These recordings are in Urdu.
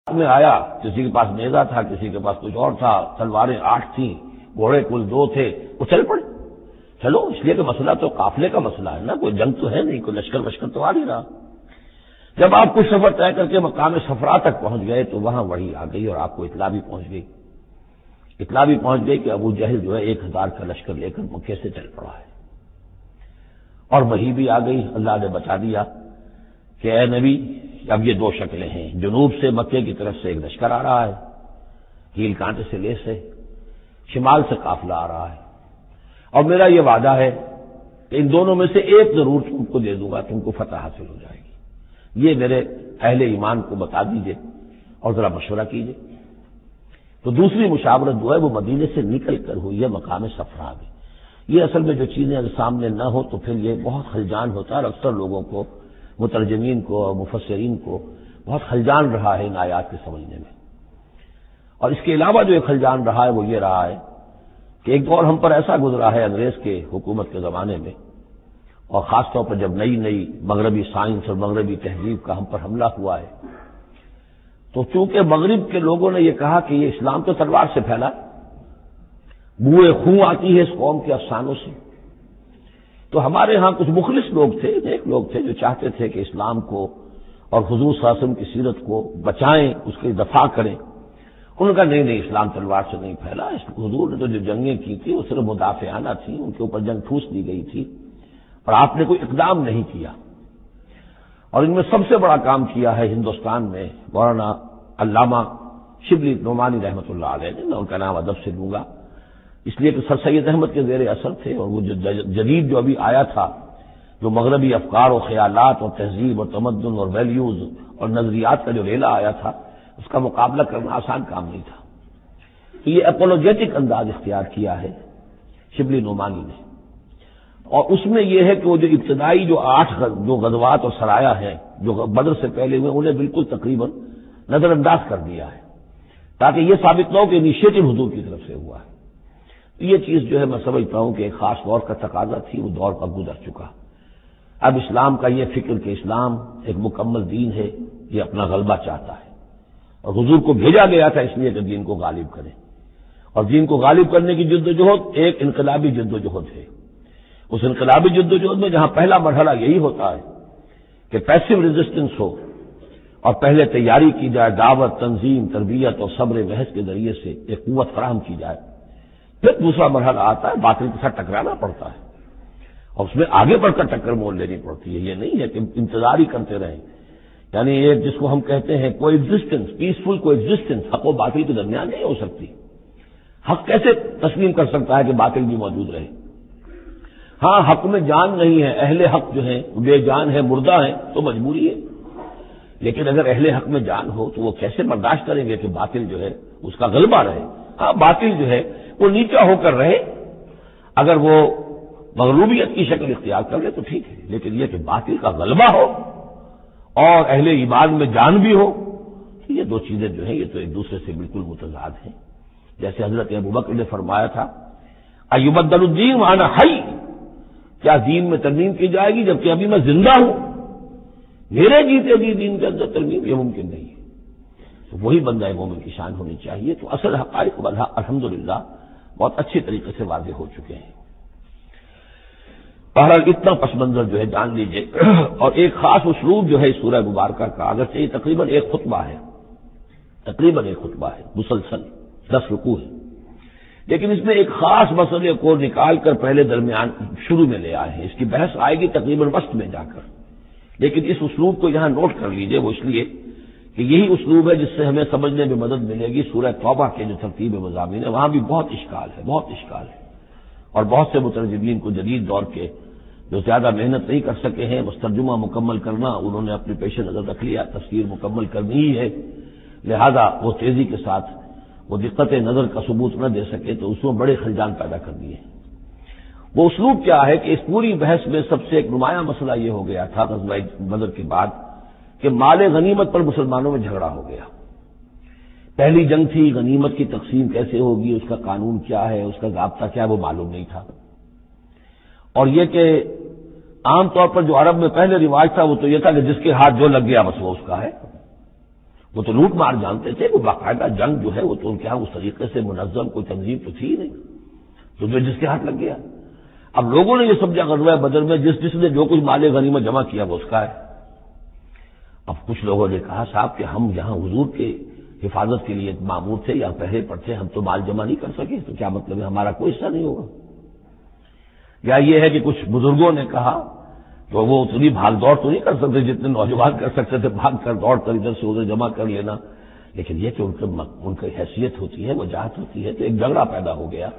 میں آیا، کسی کے پاس نیزہ تھا، کسی کے پاس کچھ اور تھا، تلواریں 8 تھیں، گھوڑے کل 2 تھے، وہ چل پڑے. چلو، اس لیے کہ مسئلہ تو قافلے کا مسئلہ ہے نا، کوئی جنگ تو ہے نہیں، کوئی لشکر وشکر تو آ نہیں رہا. جب آپ کچھ سفر طے کر کے مقام صفرا تک پہنچ گئے تو وہاں وحی آ گئی اور آپ کو اطلاع بھی پہنچ گئی. اطلاع بھی پہنچ گئی کہ ابو جہل جو ہے 1000 کا لشکر لے کر مکے سے چل پڑا ہے. اور وحی بھی آ گئی، اللہ نے بتا دیا کہ اے نبی، اب یہ 2 شکلیں ہیں. جنوب سے مکے کی طرف سے ایک لشکر آ رہا ہے، کیل کانٹے سے لیس ہے، شمال سے قافلہ آ رہا ہے، اور میرا یہ وعدہ ہے کہ ان دونوں میں سے ایک ضرور تم کو دے دوں گا، تم کو فتح حاصل ہو جائے گی. یہ میرے اہل ایمان کو بتا دیجئے اور ذرا مشورہ کیجئے. تو دوسری مشاورت جو ہے وہ مدینے سے نکل کر ہوئی ہے مقام صفرا میں. یہ اصل میں جو چیزیں اگر سامنے نہ ہو تو پھر یہ بہت خلجان ہوتا ہے، اور اکثر لوگوں کو، مترجمین کو اور مفسرین کو بہت خلجان رہا ہے ان آیات کے سمجھنے میں. اور اس کے علاوہ جو ایک خلجان رہا ہے وہ یہ رہا ہے کہ ایک دور ہم پر ایسا گزرا ہے انگریز کے حکومت کے زمانے میں، اور خاص طور پر جب نئی نئی مغربی سائنس اور مغربی تہذیب کا ہم پر حملہ ہوا ہے، تو چونکہ مغرب کے لوگوں نے یہ کہا کہ یہ اسلام تو تلوار سے پھیلا، بوئے خون آتی ہے اس قوم کے افسانوں سے، تو ہمارے ہاں کچھ مخلص لوگ تھے، نیک لوگ تھے جو چاہتے تھے کہ اسلام کو اور حضور صلی اللہ علیہ وسلم کی سیرت کو بچائیں، اس کی دفاع کریں. انہوں نے کہا نہیں، اسلام تلوار سے نہیں پھیلا، حضور نے تو جو جنگیں کی تھی وہ صرف مدافعانہ تھیں، ان کے اوپر جنگ ٹھوس دی گئی تھی، اور آپ نے کوئی اقدام نہیں کیا. اور ان میں سب سے بڑا کام کیا ہے ہندوستان میں مولانا علامہ شبلی نعمانی رحمۃ اللہ علیہ نے. میں ان کا نام ادب سے لوں گا اس لیے کہ سر سید احمد کے زیر اثر تھے، اور وہ جو جدید جو ابھی آیا تھا، جو مغربی افکار و خیالات اور تہذیب اور تمدن اور ویلیوز اور نظریات کا جو ریلا آیا تھا، اس کا مقابلہ کرنا آسان کام نہیں تھا. تو یہ اپولوجیٹک انداز اختیار کیا ہے شبلی نعمانی نے. اور اس میں یہ ہے کہ وہ جو ابتدائی جو 8 جو غزوات اور سرایا ہیں جو بدر سے پہلے ہوئے، انہیں بالکل تقریباً نظر انداز کر دیا ہے، تاکہ یہ ثابت نہ ہو کہ انیشیٹو حضور کی طرف سے ہوا ہے. یہ چیز جو ہے میں سمجھتا ہوں کہ ایک خاص دور کا تقاضا تھی، وہ دور اب گزر چکا. اب اسلام کا یہ فکر کہ اسلام ایک مکمل دین ہے، یہ اپنا غلبہ چاہتا ہے، اور حضور کو بھیجا گیا تھا اس لیے کہ دین کو غالب کرے. اور دین کو غالب کرنے کی جدوجہد ایک انقلابی جدوجہد ہے. اس انقلابی جدوجہد میں جہاں پہلا مرحلہ یہی ہوتا ہے کہ پیسو ریزسٹنس ہو، اور پہلے تیاری کی جائے، دعوت، تنظیم، تربیت اور صبر محض کے ذریعے سے ایک قوت فراہم کی جائے. پھر دوسرا مرحلہ آتا ہے، باطل کے ساتھ ٹکرانا پڑتا ہے، اور اس میں آگے بڑھ کر ٹکر مول لینی پڑتی ہے. یہ نہیں ہے کہ انتظار ہی کرتے رہیں. یعنی ایک جس کو ہم کہتے ہیں کو ایگزسٹنس، پیسفل کو ایگزسٹنس، حق و باطل کے درمیان نہیں ہو سکتی. حق کیسے تسلیم کر سکتا ہے کہ باطل بھی موجود رہے؟ ہاں، حق میں جان نہیں ہے، اہل حق جو ہیں بے جان ہے، مردہ ہیں، تو مجبوری ہے. لیکن اگر اہل حق میں جان ہو تو وہ کیسے برداشت کریں گے کہ باطل جو ہے اس کا غلبہ رہے؟ ہاں، باطل جو ہے وہ نیچا ہو کر رہے، اگر وہ مغلوبیت کی شکل اختیار کر لے تو ٹھیک ہے، لیکن یہ کہ باطل کا غلبہ ہو اور اہل ایمان میں جان بھی ہو، یہ 2 چیزیں جو ہیں یہ تو ایک دوسرے سے بالکل متضاد ہیں. جیسے حضرت ابوبکر نے فرمایا تھا ایبدل الدین وانا حی، کیا دین میں ترمیم کی جائے گی جبکہ ابھی میں زندہ ہوں؟ میرے جیتے جی دین کے اندر ترمیم یہ ممکن نہیں ہے. تو وہی بندہ مومن کی شان ہونی چاہیے. تو اصل حقائق الحمدللہ بہت اچھی طریقے سے واضح ہو چکے ہیں. بہرحال اتنا پس منظر جو ہے جان لیجئے. اور ایک خاص اسلوب جو ہے اس سورہ مبارکہ کا، اگرچہ یہ تقریباً ایک خطبہ ہے مسلسل 10 رکوع ہے، لیکن اس میں ایک خاص مسئلے کو نکال کر پہلے درمیان شروع میں لے آئے ہیں. اس کی بحث آئے گی تقریباً وسط میں جا کر، لیکن اس اسلوب کو یہاں نوٹ کر لیجئے. وہ اس لیے کہ یہی اسلوب ہے جس سے ہمیں سمجھنے میں مدد ملے گی. سورہ توبہ کے جو ترتیب مضامین ہے وہاں بھی بہت اشکال ہے، اور بہت سے مترجمین کو جدید دور کے جو زیادہ محنت نہیں کر سکے ہیں بس ترجمہ مکمل کرنا انہوں نے اپنے پیش نظر رکھ لیا، تفسیر مکمل کرنی ہی ہے، لہذا وہ تیزی کے ساتھ وہ دقت نظر کا ثبوت نہ دے سکے تو اس میں بڑے خلجان پیدا کر دیے. وہ اسلوب کیا ہے کہ اس پوری بحث میں سب سے ایک نمایاں مسئلہ یہ ہو گیا تھا غزوہ بدر کے بعد کہ مال غنیمت پر مسلمانوں میں جھگڑا ہو گیا. پہلی جنگ تھی، غنیمت کی تقسیم کیسے ہوگی، اس کا قانون کیا ہے، اس کا ضابطہ کیا ہے، وہ معلوم نہیں تھا. اور یہ کہ عام طور پر جو عرب میں پہلے رواج تھا وہ تو یہ تھا کہ جس کے ہاتھ جو لگ گیا بس وہ اس کا ہے، وہ تو لوٹ مار جانتے تھے، وہ باقاعدہ جنگ جو ہے وہ تو ان کے یہاں اس طریقے سے منظم کوئی تنظیم تو تھی نہیں، تو جو جس کے ہاتھ لگ گیا۔ اب لوگوں نے یہ سمجھا غزوہ بدر میں جس نے جو کچھ مال غنیمت جمع کیا وہ اس کا ہے۔ اب کچھ لوگوں نے کہا صاحب کہ ہم یہاں حضور کے حفاظت کے لیے مامور تھے، یہاں پہرے پر تھے، ہم تو مال جمع نہیں کر سکے، تو کیا مطلب ہے ہمارا کوئی حصہ نہیں ہوگا؟ یا یہ ہے کہ کچھ بزرگوں نے کہا تو وہ اتنی بھاگ دوڑ تو نہیں کر سکتے جتنے نوجوان کر سکتے تھے، بھاگ کر دوڑ کر ادھر سے ادھر جمع کر لینا، لیکن یہ کہ ان کی حیثیت ہوتی ہے، وجاہت ہوتی ہے، تو ایک جھگڑا پیدا ہو گیا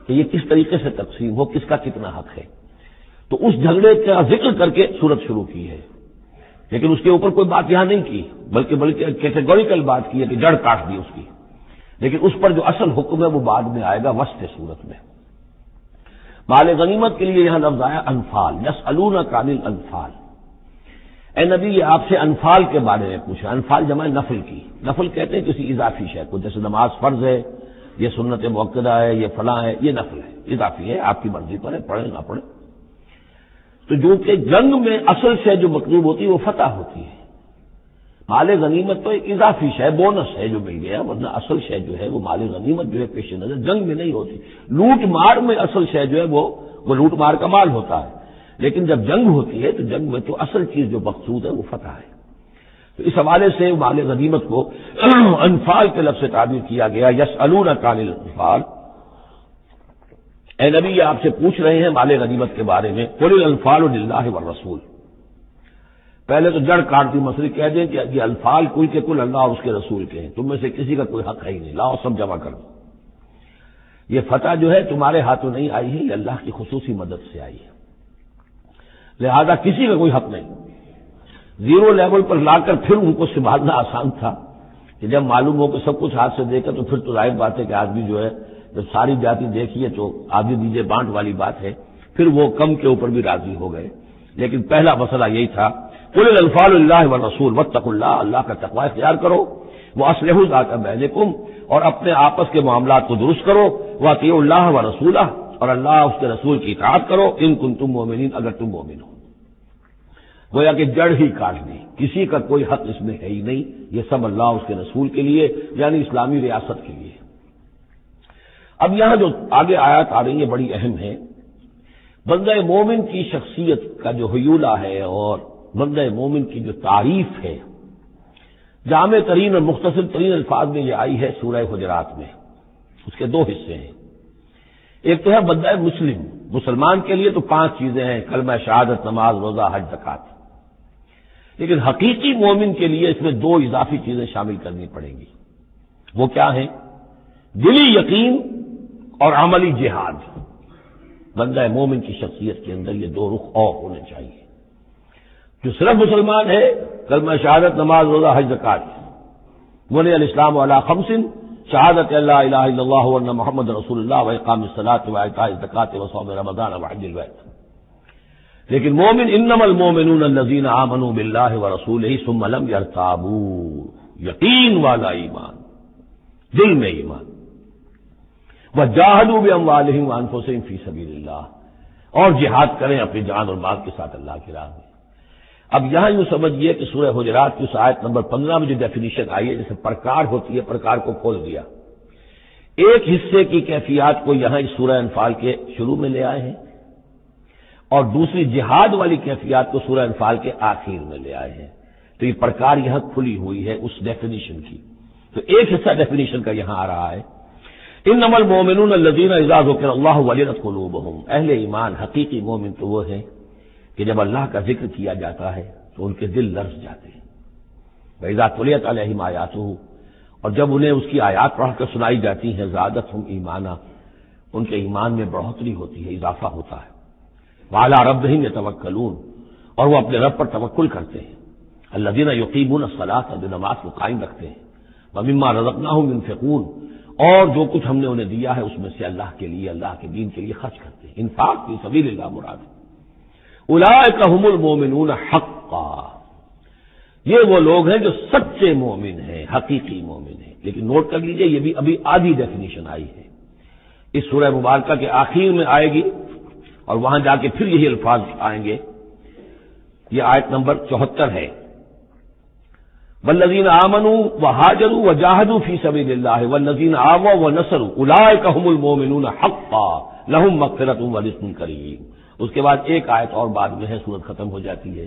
کہ یہ کس طریقے سے تقسیم ہو، کس کا کتنا حق ہے۔ تو اس جھگڑے کا ذکر کر کے سورت شروع کی ہے، لیکن اس کے اوپر کوئی بات یہاں نہیں کی، بلکہ کیٹیگوریکل بات کی ہے کہ جڑ کاٹ دی اس کی، لیکن اس پر جو اصل حکم ہے وہ بعد میں آئے گا وسط صورت میں۔ مال غنیمت کے لیے یہاں لفظ آیا انفال، یسألونک عن الانفال۔ اے نبی یہ آپ سے انفال کے بارے میں پوچھا۔ انفال جمع نفل کی، نفل کہتے ہیں کسی اضافی شے کو، جیسے نماز فرض ہے، یہ سنت مؤکدہ ہے، یہ فلاں ہے، یہ نفل ہے، اضافی ہے، آپ کی مرضی پر ہے، پڑھے نہ پڑھے۔ تو جو کہ جنگ میں اصل شے جو مطلوب ہوتی ہے وہ فتح ہوتی ہے، مال غنیمت تو ایک اضافی شے، بونس ہے جو مل گیا، ورنہ اصل شے جو ہے وہ مال غنیمت جو ہے پیش نظر جنگ میں نہیں ہوتی۔ لوٹ مار میں اصل شے جو ہے وہ لوٹ مار کا مال ہوتا ہے، لیکن جب جنگ ہوتی ہے تو جنگ میں تو اصل چیز جو مقصود ہے وہ فتح ہے۔ تو اس حوالے سے مال غنیمت کو انفال کے لفظ سے تعبیر کیا گیا، یسألونک عن الانفال۔ اے نبی یہ آپ سے پوچھ رہے ہیں مال غنیمت کے بارے میں، قل الانفال للہ والرسول۔ پہلے تو جڑ کاٹ دی مسئلے کہہ دیں کہ یہ انفال کل کے کل اللہ اور اس کے رسول کے ہیں، تم میں سے کسی کا کوئی حق ہے ہی نہیں، لاؤ سب جمع کر دو۔ یہ فتح جو ہے تمہارے ہاتھوں نہیں آئی ہے، یہ اللہ کی خصوصی مدد سے آئی ہے، لہذا کسی کا کوئی حق نہیں۔ زیرو لیول پر لا کر پھر ان کو سنبھالنا آسان تھا کہ جب معلوم ہو کہ سب کچھ ہاتھ سے دے کر، تو پھر تو ظاہر بات ہے کہ آدمی جو ہے جب ساری جاتی دیکھیے تو آدمی دیجیے بانٹ والی بات ہے، پھر وہ کم کے اوپر بھی راضی ہو گئے۔ لیکن پہلا مسئلہ یہی تھا، قل الانفال للہ والرسول واتقوا اللہ، اللہ کا تقوی اختیار کرو، واصلحوا ذات بینکم، اور اپنے آپس کے معاملات کو درست کرو، واطیعوا اللہ ورسولہ، اور اللہ اس کے رسول کی اطاعت کرو، ان کنتم مؤمنین، اگر تم مومن ہو۔ گویا کہ جڑ ہی کاٹ دی، کسی کا کوئی حق اس میں ہے ہی نہیں، یہ سب اللہ اس کے رسول کے لیے، یعنی اسلامی ریاست کے لیے۔ اب یہاں جو آگے آیات آ رہی ہیں بڑی اہم ہے، بندہ مومن کی شخصیت کا جو حیولہ ہے اور بندہ مومن کی جو تعریف ہے، جامع ترین اور مختصر ترین الفاظ میں یہ آئی ہے سورہ حجرات میں۔ اس کے دو حصے ہیں، ایک تو ہے بندہ مسلم، مسلمان کے لیے تو 5 چیزیں ہیں، کلمہ شہادت، نماز، روزہ، حج، زکوٰۃ، لیکن حقیقی مومن کے لیے اس میں 2 اضافی چیزیں شامل کرنی پڑیں گی۔ وہ کیا ہیں؟ دلی یقین اور عملی جہاد۔ بندہ مومن کی شخصیت کے اندر یہ 2 رخ اور ہونے چاہیے۔ جو صرف مسلمان ہے، کلمہ شہادت، نماز، روزہ، حج، زکوٰۃ، بنی الاسلام علی 5، شہادت اللہ الہ الا اللہ وان محمد رسول اللہ واقام الصلاۃ وایتاء الزکوٰۃ وصوم رمضان وحج البیت۔ لیکن مومن انما المؤمنون الذین آمنوا باللہ ورسولہ ثم لم یرتابوا، یقین والا ایمان، دل میں ایمان، وجاہدوا باموالہم وانفسہم فی سبیل اللہ، اور جہاد کریں اپنی جان اور مال کے ساتھ اللہ کی راہ میں۔ اب یہاں یوں سمجھیے کہ سورہ حجرات کی اس آیت نمبر 15 میں جو ڈیفینیشن آئی ہے، جیسے پرکار ہوتی ہے، پرکار کو کھول دیا۔ ایک حصے کی کیفیات کو یہاں اس سورہ انفال کے شروع میں لے آئے ہیں، اور دوسری جہاد والی کیفیات کو سورہ انفال کے آخر میں لے آئے ہیں۔ تو یہ پرکار یہاں کھلی ہوئی ہے اس ڈیفینیشن کی۔ تو ایک حصہ ڈیفینیشن کا یہاں آ رہا ہے، انما المؤمنون الذین اذا ذکر اللہ وجلت قلوبہم۔ اہل ایمان، حقیقی مومن تو وہ ہیں کہ جب اللہ کا ذکر کیا جاتا ہے تو ان کے دل لرز جاتے ہیں۔ وَإِذَا تُلِيَتْ عَلَيْهِمْ آیاتُهُ، اور جب انہیں اس کی آیات پڑھ کر سنائی جاتی ہیں، زادتہم ایمانا، ان کے ایمان میں بڑھوتری ہوتی ہے، اضافہ ہوتا ہے۔ وَعَلَىٰ رَبِّهِمْ يَتَوَكَّلُونَ، اور وہ اپنے رب پر توکل کرتے ہیں۔ الَّذِينَ يُقِيمُونَ الصَّلَاةَ، جو نماز کو قائم رکھتے ہیں۔ وَمِمَّا رَزَقْنَاهُمْ يُنْفِقُونَ، اور جو کچھ ہم نے انہیں دیا ہے اس میں سے اللہ کے لیے، اللہ کے دین کے لیے خرچ کرتے ہیں۔ انفاق فی سبیل اللہ مراد ہے۔ اولئک هم المؤمنون حقا، یہ وہ لوگ ہیں جو سچے مومن ہیں، حقیقی مومن ہیں۔ لیکن نوٹ کر لیجئے یہ بھی ابھی آدھی ڈیفینیشن آئی ہے، اس سورہ مبارکہ کے آخر میں آئے گی، اور وہاں جا کے پھر یہی الفاظ آئیں گے۔ یہ آیت نمبر 74 ہے۔ والذین آمنوا وہاجروا وجاہدوا فی سبیل اللہ والذین آووا ونصروا اولئک هم المؤمنون حقا لهم مغفرۃ ورزق کریم۔ اس کے بعد ایک آیت اور بعد میں ہے، سورت ختم ہو جاتی ہے۔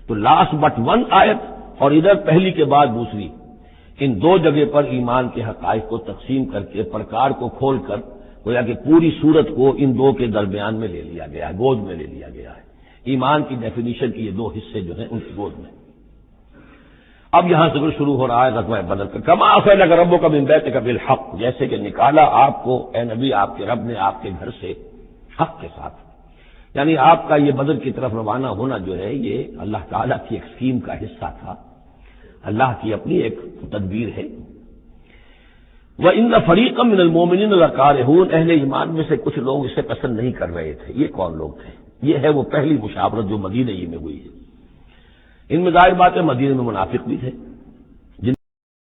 تو لاسٹ بٹ ون آیت اور ادھر پہلی کے بعد دوسری، ان دو جگہ پر ایمان کے حقائق کو تقسیم کر کے پرکار کو کھول کر گویا کہ پوری صورت کو ان دو کے درمیان میں لے لیا گیا ہے، گود میں لے لیا گیا ہے۔ ایمان کی ڈیفینیشن کی یہ دو حصے جو ہیں ان کی گود میں۔ اب یہاں سے پھر شروع ہو رہا ہے غزوہ بدر کا، کما اخرجک ربک من بیتک بالحق، جیسے کہ نکالا آپ کو اے نبی آپ کے رب نے آپ کے گھر سے حق کے ساتھ، یعنی آپ کا یہ بدر کی طرف روانہ ہونا جو ہے یہ اللہ تعالیٰ کی ایک اسکیم کا حصہ تھا، اللہ کی اپنی ایک تدبیر ہے۔ وَإِنَّ فَرِيقًا مِّنَ الْمُؤْمِنِينَ لَكَارِهُونَ، اہل ایمان میں سے کچھ لوگ اسے پسند نہیں کر رہے تھے۔ یہ کون لوگ تھے؟ یہ ہے وہ پہلی مشاورت جو مدینہ ہی میں ہوئی ہے۔ ان میں ظاہر بات ہے مدینہ میں منافق بھی تھے،